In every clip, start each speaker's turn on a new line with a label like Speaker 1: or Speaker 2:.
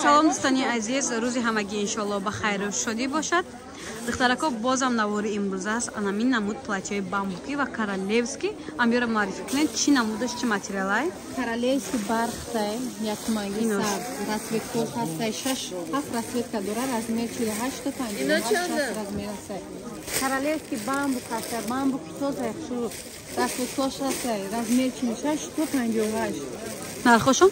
Speaker 1: салом дӯстони азиз, рӯзи ҳамагӣ иншоалло ба хайру шодӣ бошад. Духтарако бозам навори имрӯз аст. Анамин намуд платьёи бамбуки ва королевски. Амёра муаррифӣ кунед чӣ намудаш, чӣ материалай?
Speaker 2: Королевский бархтай, якманги сар, расветкош ҳастай 6-7 расветка дора, размер 48 та 58 размер ҳастай. Королевский бамбук ҳастай, бамбуки тоза яхшуру, расветкош ҳастай, размер 46 та 58.
Speaker 1: Нархошон?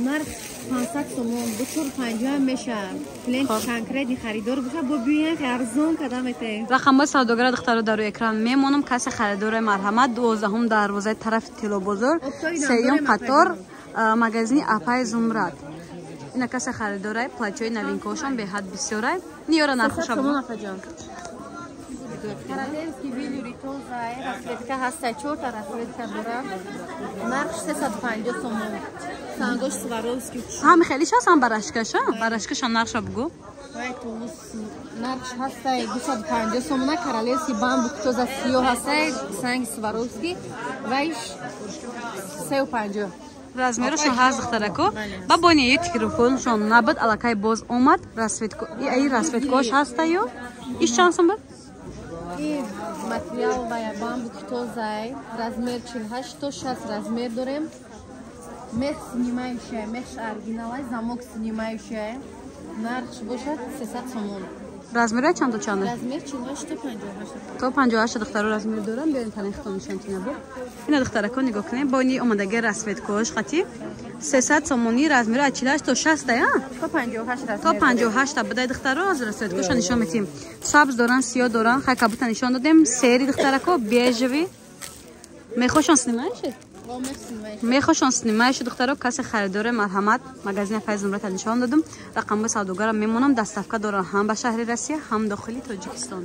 Speaker 2: Нарх 500 сомон, 250 меша. Клиент конкретни харидор боша, бо биёян арзон кадам мете.
Speaker 1: Рақамҳои савдогара духтаро дар экран мемонам. Каси харидори марҳамат 12 дарвозаи тарафи Тилобозор, 3 қатор, магазини Апай Зумрад. Ина каси харидорай, платьёи новинкошон беҳад бисёрай. Ниёра нархоша бу.
Speaker 2: Королевский велюри тоза, расветка ҳастай 4 та расветка дора. Нарх 350 сомон. Сангош Сваровский.
Speaker 1: Ҳами хелиш аст, ҳам барашкаша? Барашкаша нархша бугу.
Speaker 2: Нарх ҳастай 250 сомона. Королевский бамбук тоза сиёҳ ҳастай, санги Сваровский. Вайш 350.
Speaker 1: Размершон ҳаст духтарако. Ба бони ё тикрифоншон набуд алакай боз омад. Расветко, ай расветкош ҳаста ё? Иш чанд сом буд?
Speaker 2: И материал бая бамбук тозай, размер 48 та 60 размер дорем. Мех снимающая, мех оригиналай, замок снимающая. Нарх бошад 300 сомон.
Speaker 1: Размер чанд та чанд?
Speaker 2: Размер 48 та 58.
Speaker 1: То 58 духтаро размер дорам. Биён танихтон нишонтина бо. Ина духтарако нигоҳ кунед. Бони омадаги расветкош хати 300 сомони, размер 48 та 60 та,
Speaker 2: то 58 размер.
Speaker 1: То 58 та будай духтаро аз расветкоша нишон метим. Сабз доран, сиёҳ доран, хай кабута нишон додем. Сери духтарако бежеви. Мехошон снимаешь? Мехошон снимаешь духтаро, каси харидори марҳамат, магазини Апай Зумрад нишон додам. Рақамҳои савдогарам мемонам, доставка дорам ҳам ба шаҳри Россия, ҳам дохили Тоҷикистон.